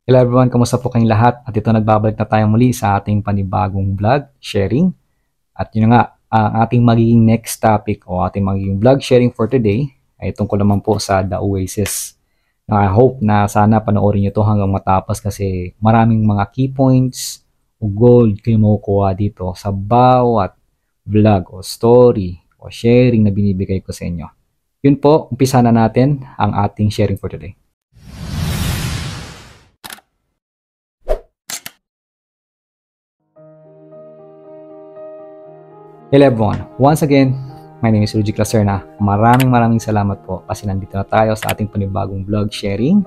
Hello everyone, kamusta po kayong lahat? At ito nagbabalik na tayo muli sa ating panibagong vlog sharing. At yun nga, ang ating magiging next topic o ating magiging vlog sharing for today ay tungkol naman po sa The Oasis. Now, I hope na sana panoorin nyo to hanggang matapos kasi maraming mga key points o gold kayo makukuha dito sa bawat vlog o story o sharing na binibigay ko sa inyo. Yun po, umpisa na natin ang ating sharing for today. Hello everyone, once again, my name is Rudy Claserna. Maraming salamat po kasi nandito na tayo sa ating panibagong vlog sharing.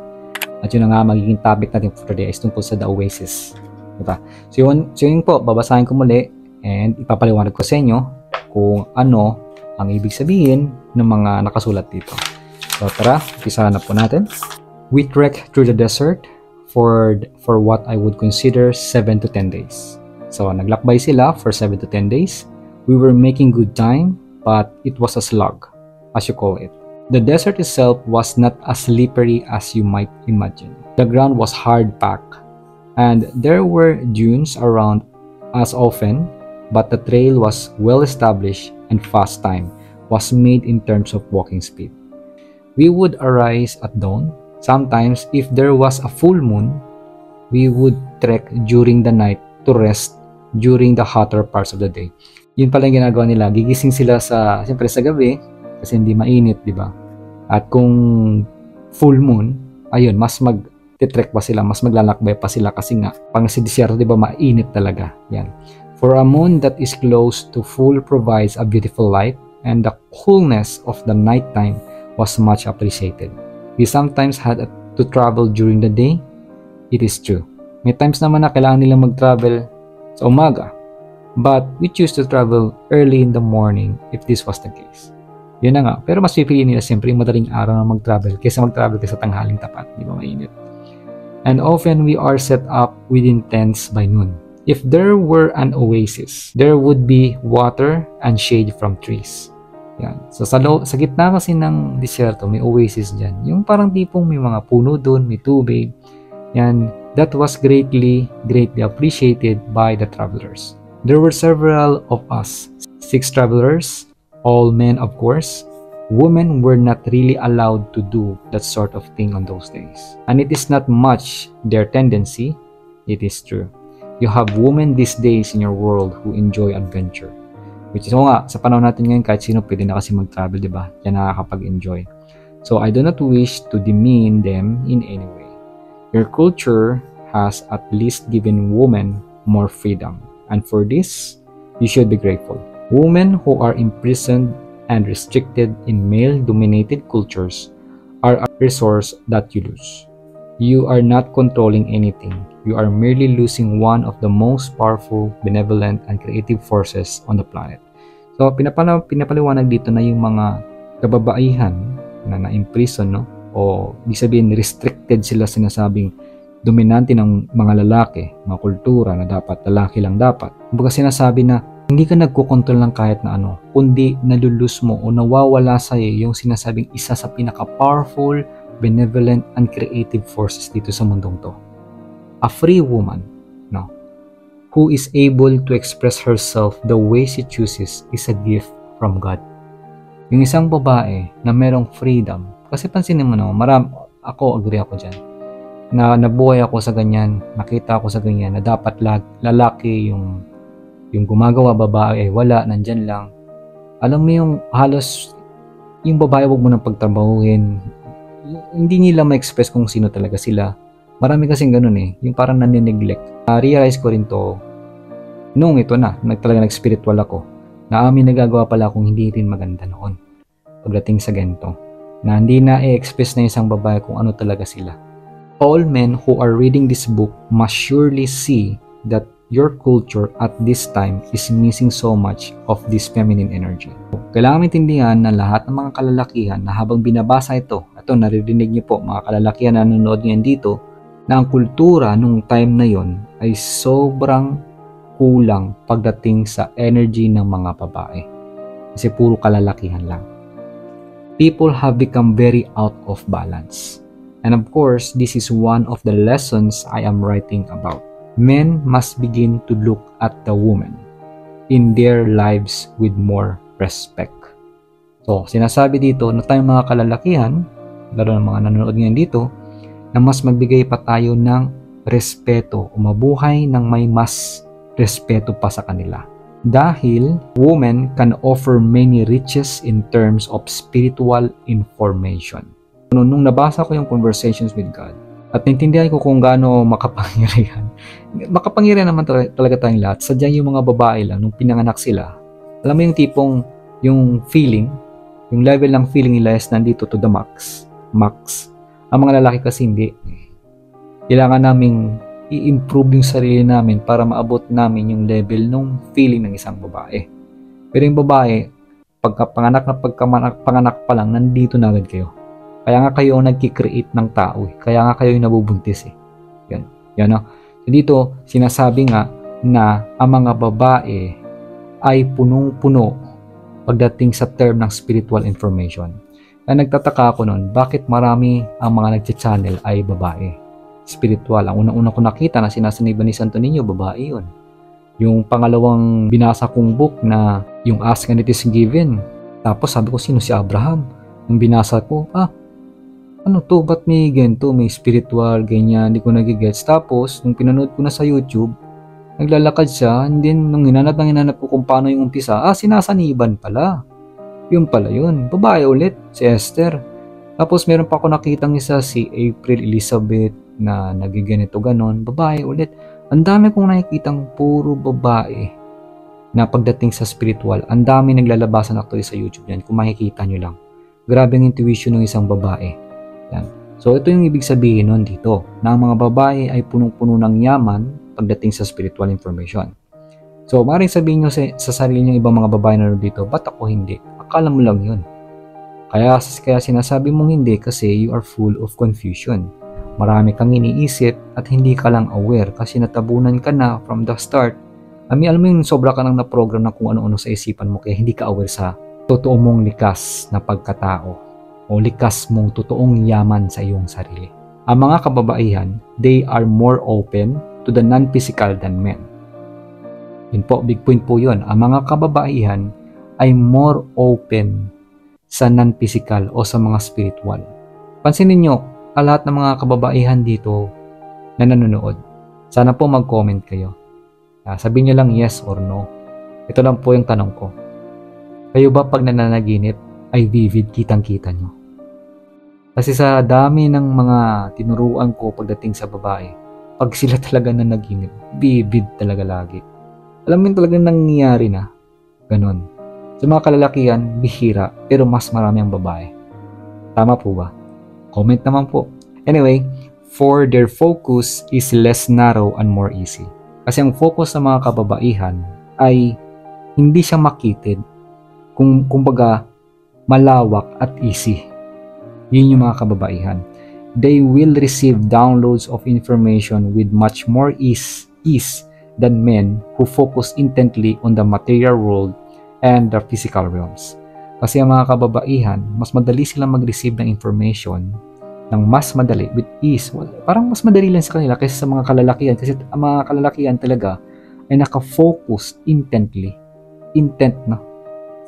At yun na nga, magiging topic natin for today is tungkol sa The Oasis. Diba? So yun po, babasahin ko muli and ipapaliwanag ko sa inyo kung ano ang ibig sabihin ng mga nakasulat dito. So tara, umpisahan na po natin. We trek through the desert for what I would consider 7 to 10 days. So naglakbay sila for 7 to 10 days. We were making good time, but it was a slog, as you call it. The desert itself was not as slippery as you might imagine. The ground was hard-packed, and there were dunes around as often, but the trail was well-established and fast time was made in terms of walking speed. We would arise at dawn. Sometimes, if there was a full moon, we would trek during the night to rest during the hotter parts of the day. Yun pala yung ginagawa nila. Gigising sila siyempre sa gabi kasi hindi mainit, di ba? At kung full moon, ayun, mas mag-trek pa sila, mas maglalakbay pa sila kasi nga, pang sa disyerto, di ba, mainit talaga. Yan. For a moon that is close to full provides a beautiful light and the coolness of the nighttime was much appreciated. We sometimes had to travel during the day. It is true. May times naman na kailangan nilang mag-travel sa umaga. But we choose to travel early in the morning if this was the case. Yun na nga. Pero mas pipiliin nila siyempre yung madaling araw na mag-travel kaysa mag-travel sa tanghaling tapat. Di ba mainit? And often we are set up within tents by noon. If there were an oasis, there would be water and shade from trees. Yan. So sa gitna kasi ng disyerto, may oasis dyan. Yung parang tipong may mga puno doon, may tubig. Yan. That was greatly appreciated by the travelers. There were several of us, 6 travelers, all men of course. Women were not really allowed to do that sort of thing on those days. And it is not much their tendency, it is true. You have women these days in your world who enjoy adventure. Which is, nga, sa panahon natin ngayon, kahit sino pwede na kasi mag-travel, di ba? Yan nakakapag-enjoy. So I do not wish to demean them in any way. Your culture has at least given women more freedom. And for this, you should be grateful. Women who are imprisoned and restricted in male-dominated cultures are a resource that you lose. You are not controlling anything. You are merely losing one of the most powerful, benevolent, and creative forces on the planet. So, pinapaliwanag dito na yung mga kababaihan na na-imprison, no? O, di sabihin, restricted sila sinasabing dominante ng mga lalaki, mga kultura na dapat lalaki lang dapat. Kumbaga sinasabi na hindi ka nagkokontrol ng kahit na ano, kundi nalulus mo o nawawala sa iyo yung sinasabing isa sa pinaka-powerful, benevolent, and creative forces dito sa mundong to. A free woman, no, who is able to express herself the way she chooses is a gift from God. Yung isang babae na merong freedom, kasi pansinin mo naman, agree ako dyan, na nabuhay ako sa ganyan, nakita ako sa ganyan, na dapat lalaki yung gumagawa, babae wala, nandyan lang. Alam mo yung halos, yung babae wag mo nang pagtrabahuin, hindi nila ma-express kung sino talaga sila. Marami kasing ganun yung parang nanineglect. Realize ko rin to, nung ito na, talaga nag-spiritual ako, na nagagawa pala kung hindi rin maganda noon. Pagdating sa ganito, na hindi na i-express na isang babae kung ano talaga sila. All men who are reading this book must surely see that your culture at this time is missing so much of this feminine energy. Kailangan maintindihan na lahat ng mga kalalakihan na habang binabasa ito naririnig niyo po mga kalalakihan na nanonood ngayon dito, na ang kultura nung time na yon ay sobrang kulang pagdating sa energy ng mga babae. Kasi puro kalalakihan lang. People have become very out of balance. And of course, this is one of the lessons I am writing about. Men must begin to look at the woman in their lives with more respect. So, sinasabi dito na tayong mga kalalakihan, lalo ng mga nanonood ngayon dito, na mas magbigay pa tayo ng respeto o mabuhay ng may mas respeto pa sa kanila. Dahil women can offer many riches in terms of spiritual information. Nung nabasa ko yung Conversations with God at naintindihan ko kung gaano makapangyarihan. Makapangyarihan naman talaga tayong lahat. Sadyang yung mga babae lang, nung pinanganak sila, alam mo yung tipong, yung feeling, yung level ng feeling nila is nandito to the max. Ang mga lalaki kasi hindi. Kailangan naming i-improve yung sarili namin para maabot namin yung level ng feeling ng isang babae. Pero yung babae, pagkapanganak pa lang, nandito na agad kayo. Kaya nga kayo ang nagki-create ng tao. Kaya nga kayo yung nabubuntis. Yan, no? So dito, sinasabi nga na ang mga babae ay punong-puno pagdating sa term ng spiritual information. Kaya nagtataka ako nun, bakit marami ang mga nagcha-channel ay babae? Spiritual. Ang unang-una ko nakita na sinasaniban ni Santo Niño, babae yun. Yung pangalawang binasa kong book na yung Ask and It Is Given. Tapos sabi ko, sino si Abraham? Nung binasa ko, ano to? Ba't may ganito? May spiritual, ganyan. Hindi ko nagigets. Tapos, nung pinanood ko na sa YouTube, naglalakad siya. And then, nung hinanap ko kung paano yung umpisa, sinasaniban pala. Yun pala yun. Babae ulit, si Esther. Tapos, meron pa ako nakitang isa, si April Elizabeth, na nagiganito ganon. Babae ulit. Ang dami kong nakikitang puro babae na pagdating sa spiritual. Ang dami naglalabasan actually sa YouTube yan. Kung makikita nyo lang. Grabe ang intuition ng isang babae. Yan. So, ito yung ibig sabihin nun dito, na ang mga babae ay punong-puno ng yaman pagdating sa spiritual information. So, maaaring sabihin nyo sa sarili nyo ibang mga babae na dito, ba't ako hindi? Akala mo lang yun. Kaya sinasabi mong hindi kasi you are full of confusion. Marami kang iniisip at hindi ka lang aware kasi natabunan ka na from the start. Alam mo yung sobra ka nang na-program na kung ano-ano sa isipan mo kaya hindi ka aware sa totoo mong likas na pagkatao o likas mong totoong yaman sa iyong sarili. Ang mga kababaihan, they are more open to the non-physical than men. Yun po, big point po yun. Ang mga kababaihan ay more open sa non-physical o sa mga spiritual. Pansinin nyo, lahat ng mga kababaihan dito na nanonood, sana po mag-comment kayo. Sabihin nyo lang yes or no. Ito lang po yung tanong ko. Kayo ba pag nananaginip ay vivid kitang-kita nyo? Kasi sa dami ng mga tinuruan ko pagdating sa babae, pag sila talaga nanaginip, vivid talaga lagi. Alam mo yung talagang nangyayari na, ganun. Sa mga kalalakihan, bihira, pero mas marami ang babae. Tama po ba? Comment naman po. Anyway, for their focus is less narrow and more easy. Kasi ang focus ng mga kababaihan ay hindi siya makitid, kumbaga malawak at easy. Yun yung mga kababaihan. They will receive downloads of information with much more ease than men who focus intently on the material world and the physical realms. Kasi ang mga kababaihan, mas madali silang mag-receive ng information ng mas madali, with ease. Parang mas madali lang sa kanila kaysa sa mga kalalakihan. Kasi ang mga kalalakihan talaga ay naka-focus intently. Intent na.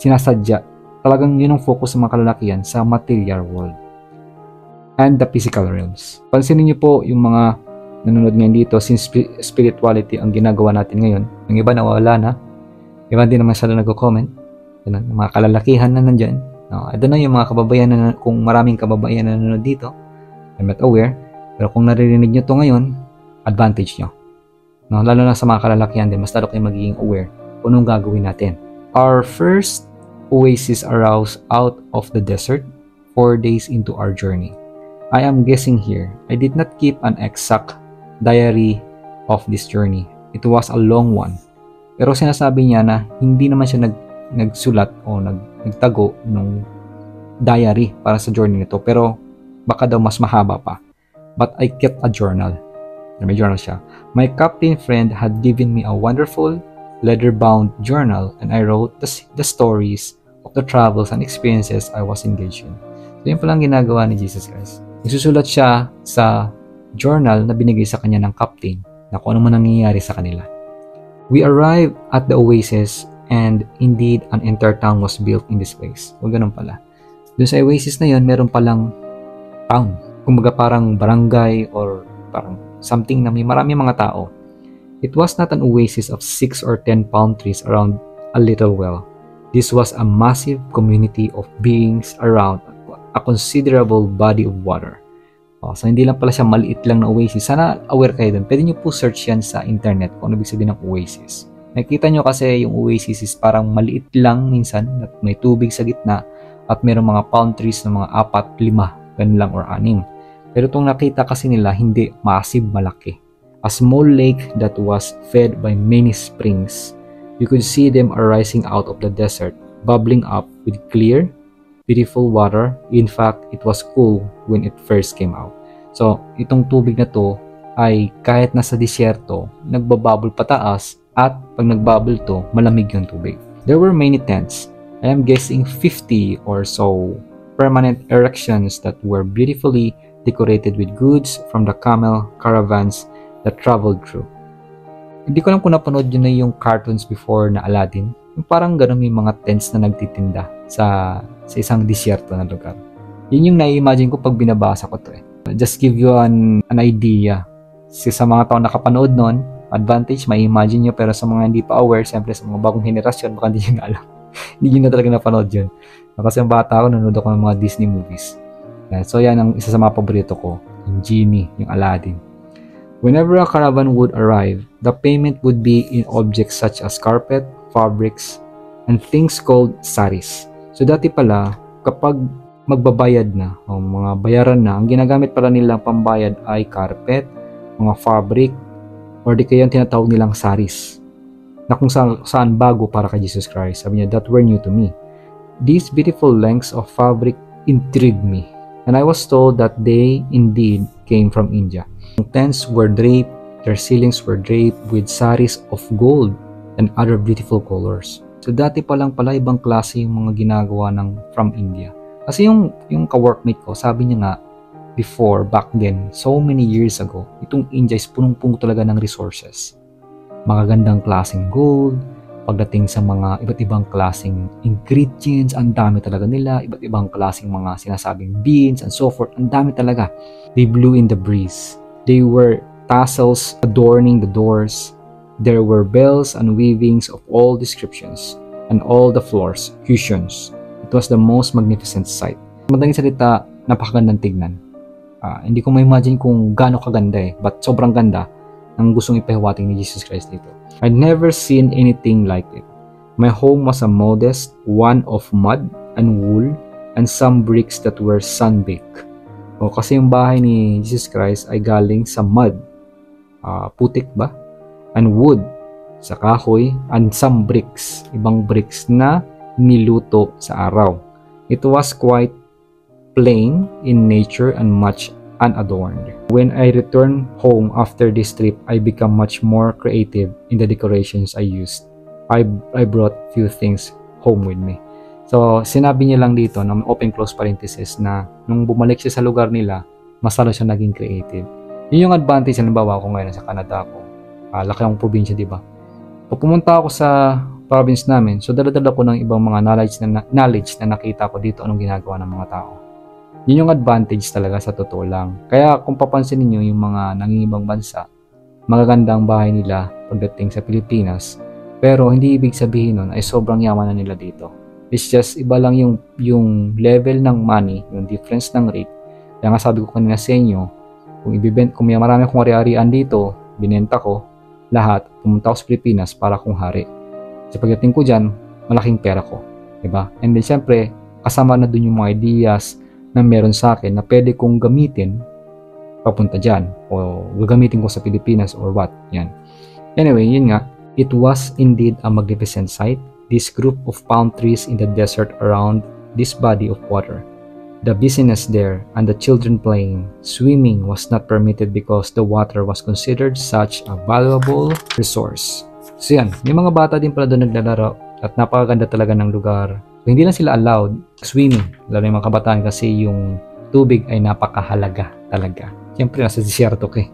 Sinasadya. Talagang yun ang focus ng mga kalalakihan sa material world and the physical realms. Pansinin niyo po yung mga nanonood ngayon dito, since spirituality ang ginagawa natin ngayon. Yung iba nawawala na. Iba din naman sila nag-comment. Yung mga kalalakihan na nandyan. Ito na yung mga kababayan na, kung maraming kababayan na nanonood dito, I'm not aware. Pero kung naririnig nyo to ngayon, advantage nyo. Lalo na sa mga kalalakihan din, mas lalo kayo magiging aware kung anong gagawin natin. Our first oasis arose out of the desert 4 days into our journey. I am guessing here. I did not keep an exact diary of this journey. It was a long one. Pero sinasabi niya na hindi naman siya nagsulat o nagtago ng diary para sa journey nito. Pero baka daw mas mahaba pa. But I kept a journal. May journal siya. My captain friend had given me a wonderful leather-bound journal and I wrote the stories of the travels and experiences I was engaged in. So yun palang ginagawa ni Jesus Christ. Nagsusulat siya sa journal na binigay sa kanya ng captain na kung ano man nangyayari sa kanila. We arrived at the oasis and indeed an entire town was built in this place. O ganun pala. Doon sa oasis na yun, meron palang town. Kumbaga parang barangay or parang something na may marami mga tao. It was not an oasis of 6 or 10 palm trees around a little well. This was a massive community of beings around a considerable body of water. So hindi lang pala siya maliit lang na oasis. Sana aware kayo dun. Pwede nyo po search yan sa internet kung ano ibig sabihin ng oasis. Nakikita nyo kasi yung oasis is parang maliit lang minsan at may tubig sa gitna at mayroong mga palm trees na mga 4, 5, ganun lang or 6. Pero itong nakita kasi nila hindi massive malaki. A small lake that was fed by many springs. You could see them arising out of the desert, bubbling up with clear, beautiful water. In fact, it was cool when it first came out. So, itong tubig na to ay kahit nasa disyerto, nagbabubble pataas at pag nagbubble to, malamig yung tubig. There were many tents. I am guessing 50 or so permanent erections that were beautifully decorated with goods from the camel caravans that traveled through. Hindi ko lang kung napanood yun na yung cartoons before na Aladdin. Yung parang ganun yung mga tents na nagtitinda sa isang disyerto na lugar. Yun yung nai-imagine ko pag binabasa ko to eh. Just give you an idea. Kasi sa mga tao nakapanood nun, advantage, may imagine nyo. Pero sa mga hindi pa aware, siyempre sa mga bagong henerasyon, baka hindi nyo na alam. Hindi nyo na talaga napanood yun. Kasi yung bata ako, nanonood ako ng mga Disney movies. So yan ang isa sa mga paborito ko. Yung Genie, yung Aladdin. Whenever a caravan would arrive, the payment would be in objects such as carpet, fabrics, and things called saris. So dati pala, kapag magbabayad na o mga bayaran na, ang ginagamit pala nilang pambayad ay carpet, mga fabric, or di kaya yung tinatawag nilang saris, na kung saan bago para kay Jesus Christ. Sabi niya, that were new to me. These beautiful lengths of fabric intrigued me, and I was told that they indeed came from India. The tents were draped, their ceilings were draped with saris of gold and other beautiful colors. So dati pa lang pala ibang klase yung mga ginagawa from India. Kasi yung ka-workmate ko, sabi niya nga before, back then, so many years ago, itong India is punong-puno talaga ng resources. Magagandang klaseng gold, pagdating sa mga iba't ibang klaseng ingredients, ang dami talaga nila, iba't ibang klaseng mga sinasabing beans and so forth, ang dami talaga. They blew in the breeze. They were tassels adorning the doors. There were bells and weavings of all descriptions, and all the floors, cushions. It was the most magnificent sight. Madaling salita, napakagandang tignan. Hindi ko ma-imagine kung gaano kaganda eh, but sobrang ganda ang gustong ipahiwating ni Jesus Christ dito. I'd never seen anything like it. My home was a modest one of mud and wool and some bricks that were sun-baked. Kasi yung bahay ni Jesus Christ ay galing sa mud, putik ba? And wood, sa kahoy, and some bricks, ibang bricks na niluto sa araw. It was quite plain in nature and much unadorned. When I returned home after this trip, I became much more creative in the decorations I used. I brought few things home with me. So, sinabi niya lang dito, na open close parenthesis, na nung bumalik siya sa lugar nila, mas lalo siya naging creative. Yun yung advantage, halimbawa ako ngayon sa Canada ako. Laki ang probinsya, di ba? Pag pumunta ako sa province namin, so dala-dala ko ng ibang mga knowledge na nakita ko dito anong ginagawa ng mga tao. Yun yung advantage talaga sa totoo lang. Kaya kung papansin niyo yung mga nangingibang bansa, magagandang bahay nila pagdating sa Pilipinas, pero hindi ibig sabihin nun ay sobrang yaman na nila dito. It's just iba lang yung level ng money, yung difference ng rate. Kaya nga sabi ko kanina sa inyo, kung may marami akong ari-arian dito, binenta ko lahat, pumunta ako sa Pilipinas para kong hari. Sa pagdating ko dyan, malaking pera ko. Diba? And then syempre, kasama na dun yung mga ideas na meron sa akin na pwede kong gamitin papunta dyan o gagamitin ko sa Pilipinas or what. Yan. Anyway, yun nga. It was indeed a magnificent sight. This group of palm trees in the desert around this body of water. The busyness there and the children playing, swimming was not permitted because the water was considered such a valuable resource. So yan, may mga bata din pala doon naglalaro at napakaganda talaga ng lugar. So, hindi lang sila allowed swimming, lalo yung mga kabataan kasi yung tubig ay napakahalaga talaga. Siyempre, nasa disyerto ka eh.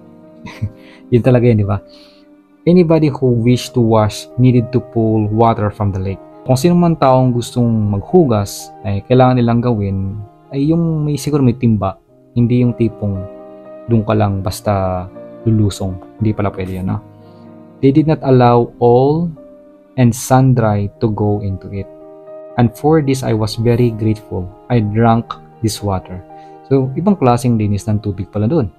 Yun talaga yun, di ba? Anybody who wished to wash needed to pull water from the lake. Kung sino man taong gustong maghugas, ay kailangan nilang gawin ay yung siguro may timba. Hindi yung tipong doon ka lang basta lulusong. Hindi pala pwede yun, no? They did not allow all and sundry to go into it. And for this, I was very grateful. I drank this water. So, ibang klaseng linis ng tubig pala doon.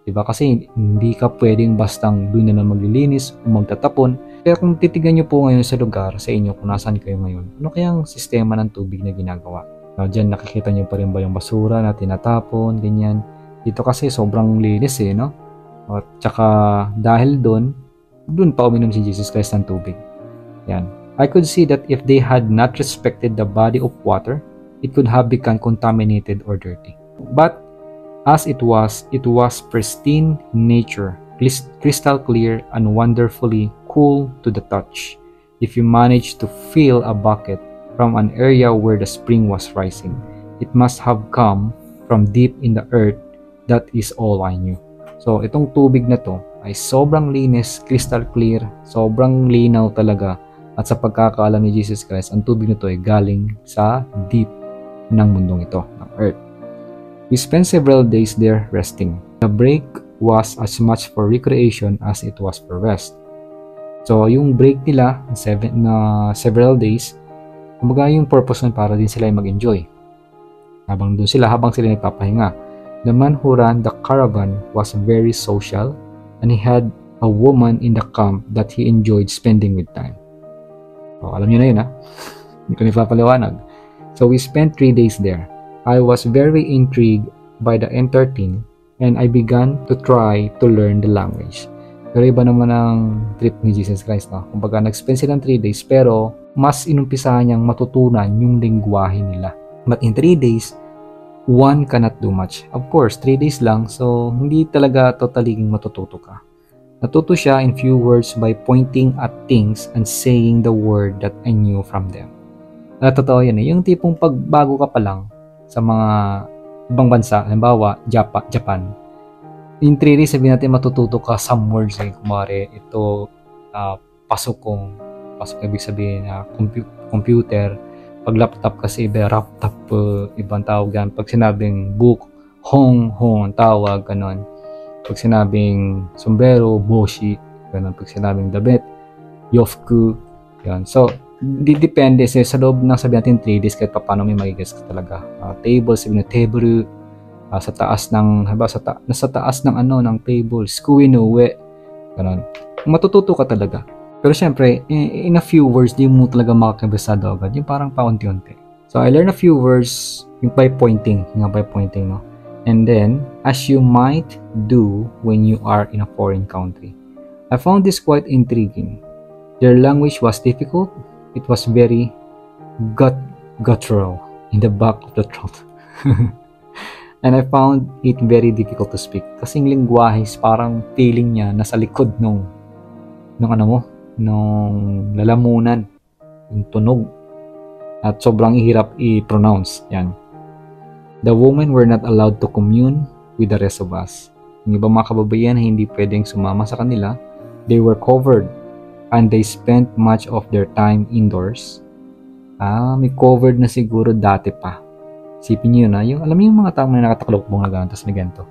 Diba? Kasi hindi ka pwedeng bastang doon na lang maglilinis o magtatapon. Pero kung titigan nyo po ngayon sa lugar, sa inyo, kung nasaan kayo ngayon, ano kayang sistema ng tubig na ginagawa? Now, dyan nakikita nyo pa rin ba yung basura na tinatapon, ganyan. Dito kasi sobrang linis eh, no? At saka dahil doon pa uminom si Jesus Christ ng tubig. Yan. I could see that if they had not respected the body of water, it could have become contaminated or dirty. But as it was pristine nature, crystal clear and wonderfully cool to the touch. If you managed to fill a bucket from an area where the spring was rising, it must have come from deep in the earth. That is all I knew. So, itong tubig na to ay sobrang linis, crystal clear, sobrang linaw talaga. At sa pagkakaalam ni Jesus Christ, ang tubig na to ay galing sa deep ng mundong ito, ng earth. We spent several days there resting. The break was as much for recreation as it was for rest. So, yung break nila na several days, kumbaga yung purpose nun para din sila ay mag-enjoy. Habang sila nagpapahinga. The man who ran the caravan was very social and he had a woman in the camp that he enjoyed spending with time. So, alam niyo na yun ha? Hindi ko nipapaliwanag. So, we spent 3 days there. I was very intrigued by the entertain and I began to try to learn the language. Pero iba naman ang trip ni Jesus Christ, no? Kumbaga, nag-spend silang 3 days pero mas inumpisahan niyang matutunan yung lengguwahe nila. But in 3 days, one cannot do much. Of course, 3 days lang, so hindi talaga totally matututo ka. Natuto siya in few words by pointing at things and saying the word that I knew from them. Totoo yan eh. Yung tipong pagbago ka pa lang sa mga ibang bansa, halimbawa, Japan. In 3 days, sabihin natin matututo ka some words. Like, kumare, ito, pasok ibig sabihin, computer. Pag laptop kasi, laptop, ibang tawag yan. Pag sinabing book, hong, ang tawag, ganon. Pag sinabing sombrero, boshi, ganon. Pag sinabing damit, yofku, yan. So, depende sa loob ng sabi natin 3 days kahit paano may magigas ka talaga. Table, sabi na table, sa taas ng nasa taas ng ng table, skuinowe, ganun. Matututo ka talaga. Pero syempre, in a few words, di mo talaga makakabisado agad. Yung parang paunti-unti. So, I learned a few words by pointing, no? And then, as you might do when you are in a foreign country. I found this quite intriguing. Their language was difficult. It was very guttural in the back of the throat. And I found it very difficult to speak. Kasing lingwahe parang feeling niya nasa likod nung lalamunan, yung tunog. At sobrang hirap i-pronounce. Yan. The women were not allowed to commune with the rest of us. Yung ibang mga kababayan hindi pwedeng sumama sa kanila. They were covered and they spent much of their time indoors. May covered na siguro dati pa. Sipin nyo na, alam niyo yung mga taong na nakataklokbong na gano'n, tapos may ganito.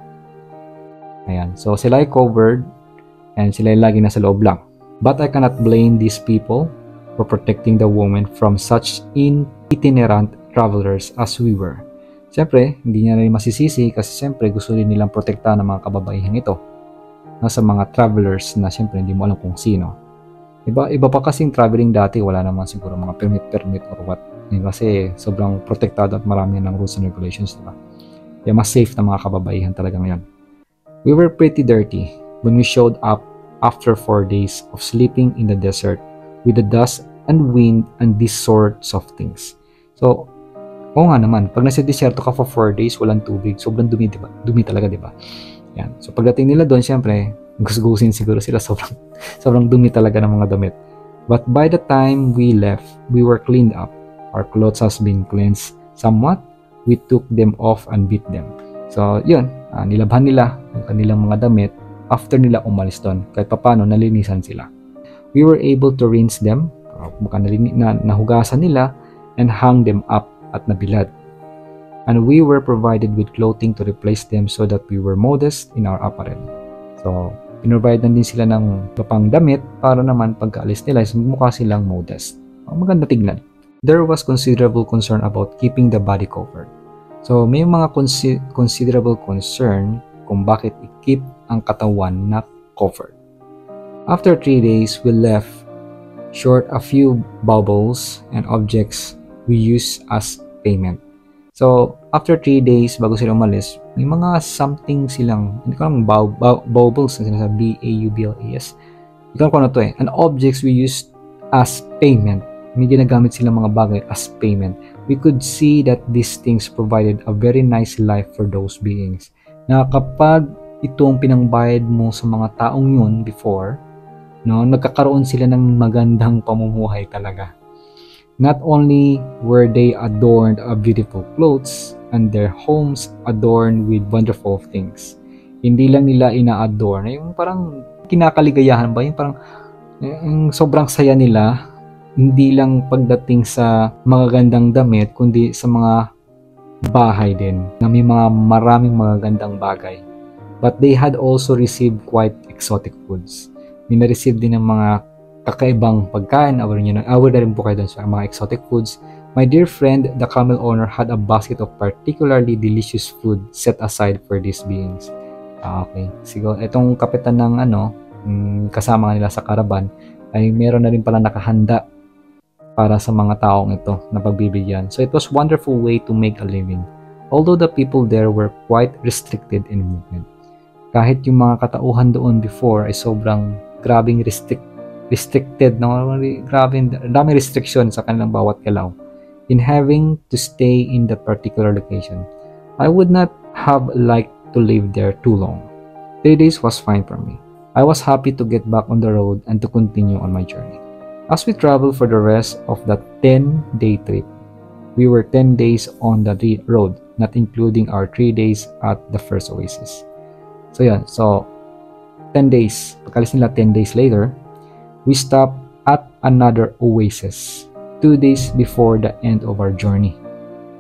Ayan, so sila ay covered and sila ay lagi nasa loob lang. But I cannot blame these people for protecting the women from such itinerant travelers as we were. Siyempre, hindi niya rin masisisi kasi siyempre gusto rin nilang protektahan ng mga kababaihan ito. Sa mga travelers na siyempre hindi mo alam kung sino. Iba pa kasing traveling dati, wala naman siguro mga permit or what. Kasi sobrang protektado at marami ng rules and regulations, diba? Kaya mas safe na mga kababaihan talaga ngayon. We were pretty dirty when we showed up after 4 days of sleeping in the desert with the dust and wind and these sorts of things. So, oo nga naman, pag nasa desierto ka for 4 days, walang tubig, sobrang dumi, diba? Dumi talaga, diba? Yan. So, pagdating nila doon, siyempre, gusgusin siguro sila, sobrang dumi talaga ng mga damit. But by the time we left, we were cleaned up. Our clothes has been cleansed somewhat, we took them off and beat them. So, yun, nilabhan nila yung kanilang mga damit after nila umalis doon. Kahit papano, nalinisan sila. We were able to rinse them, nahugasan nila, and hung them up at nabilad. And we were provided with clothing to replace them so that we were modest in our apparel. So, pinrovide din sila ng papang damit para naman pagkaalis nila is mukha silang modest. Maganda tignan. There was considerable concern about keeping the body covered. So, may mga considerable concern kung bakit i-keep ang katawan na covered. After 3 days, we left short a few baubles and objects we use as payment. So, after 3 days, bago sila umalis, may mga something silang, hindi ko alam, baubles, B-A-U-B-L-A-S. Hindi ko alam kung ano to eh. And objects we use as payment. May ginagamit silang mga bagay as payment. We could see that these things provided a very nice life for those beings. Na kapag itong pinangbayad mo sa mga taong yun before, no, nagkakaroon sila ng magandang pamumuhay talaga. Not only were they adorned of beautiful clothes and their homes adorned with wonderful things. Hindi lang nila ina-adorn, yung parang kinakaligayahan ba, yung parang yung sobrang saya nila, hindi lang pagdating sa magagandang damit, kundi sa mga bahay din, na may mga maraming magagandang bagay. But they had also received quite exotic foods. May na-receive din ng mga kakaibang pagkain. Aware na rin po kayo dun sa mga exotic foods. My dear friend, the camel owner had a basket of particularly delicious food set aside for these beings. Okay. Siguro, itong kapitan ng kasama nila sa caravan, ay meron na rin pala nakahanda para sa mga taong ito na pagbibigyan. So it was a wonderful way to make a living. Although the people there were quite restricted in movement. Kahit yung mga katauhan doon before ay sobrang grabing restricted, no? Daming restriction sa kanilang bawat galaw in having to stay in that particular location. I would not have liked to live there too long. 3 days was fine for me. I was happy to get back on the road and to continue on my journey. As we traveled for the rest of that 10-day trip, we were 10 days on the road, not including our 3 days at the first oasis. So yan, so 10 days, pagkalis nila 10 days later, we stopped at another oasis 2 days before the end of our journey.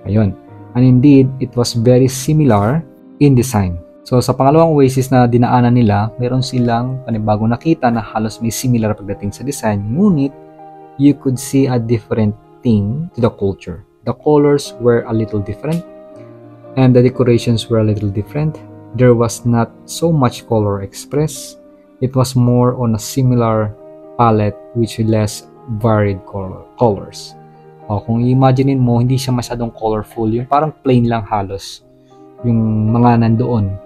Ayun. And indeed, it was very similar in design. So sa pangalawang oasis na dinaanan nila, meron silang panibagong nakita na halos may similar pagdating sa design, ngunit you could see a different thing to the culture. The colors were a little different and the decorations were a little different. There was not so much color expressed. It was more on a similar palette which less varied colors. Kung i-imaginein mo, hindi siya masyadong colorful, yung parang plain lang halos yung mga nandoon.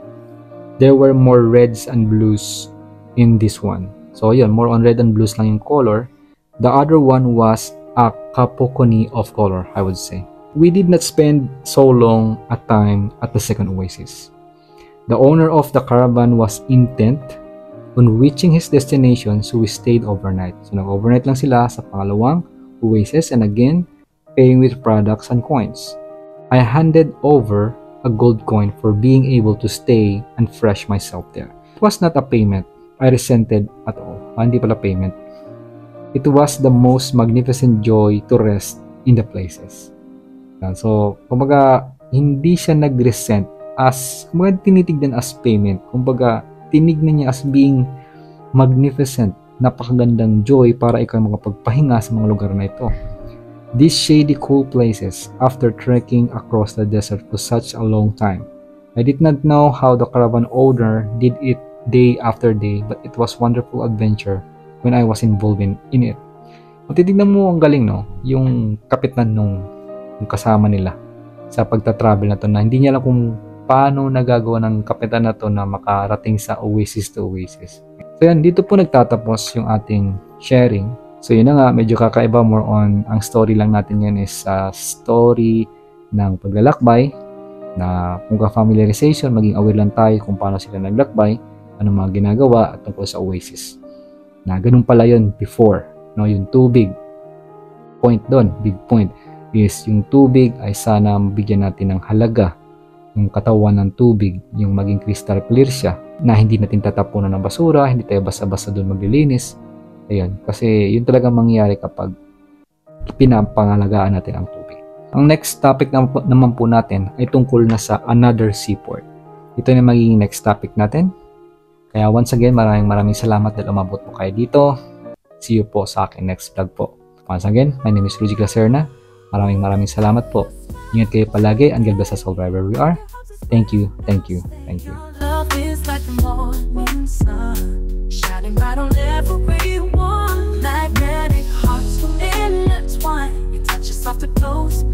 There were more reds and blues in this one. So yun, more on red and blues lang yung color. The other one was a cacophony of color, I would say. We did not spend so long a time at the second oasis. The owner of the caravan was intent on reaching his destination, so we stayed overnight. So nag-overnight lang sila sa pangalawang oasis, and again, paying with products and coins. I handed over a gold coin for being able to stay and refresh myself there. It was not a payment I resented at all. Hindi pala payment. It was the most magnificent joy to rest in the places. So, kumbaga, hindi siya nag-resent as, kumbaga, tinitignan as payment. Kumbaga, tinignan niya as being magnificent, napakagandang joy para ikaw makapagpahinga sa mga lugar na ito. These shady, cool places, after trekking across the desert for such a long time. I did not know how the caravan owner did it day after day, but it was wonderful adventure when I was involved in it. Kung titignan mo, ang galing, no? Yung kapitan nung kasama nila sa pagta-travel na to, na hindi niya alam kung paano nagagawa ng kapitan na to na makarating sa oasis to oasis. So yan, dito po nagtatapos yung ating sharing. So yun na nga, medyo kakaiba, more on, ang story lang natin ngayon is story ng paglalakbay, na kung ka-familiarization, maging aware lang tayo kung paano sila naglakbay, ano mga ginagawa at tungkol sa oasis. Na ganun pala yun before, no? Yung two big point doon, big point. is yung tubig ay sana bigyan natin ng halaga yung katawan ng tubig, yung maging crystal clear siya, na hindi natin tatapunan ng basura, hindi tayo basta-basta doon maglilinis. Ayun, kasi yun talaga mangyayari kapag pinapangalagaan natin ang tubig. Ang next topic naman po natin ay tungkol na sa another seaport. Ito na magiging next topic natin. Kaya once again, maraming salamat dahil umabot po kayo dito. See you po sa aking next vlog po. Once again, my name is Rudy Glaserna. Maraming salamat po. Ingat kayo palagi and God bless us all wherever we are. Thank you, thank you, thank you. Love is like the morning sun, shining bright on everyone. Magnetic hearts will intertwine. You touch us off the close.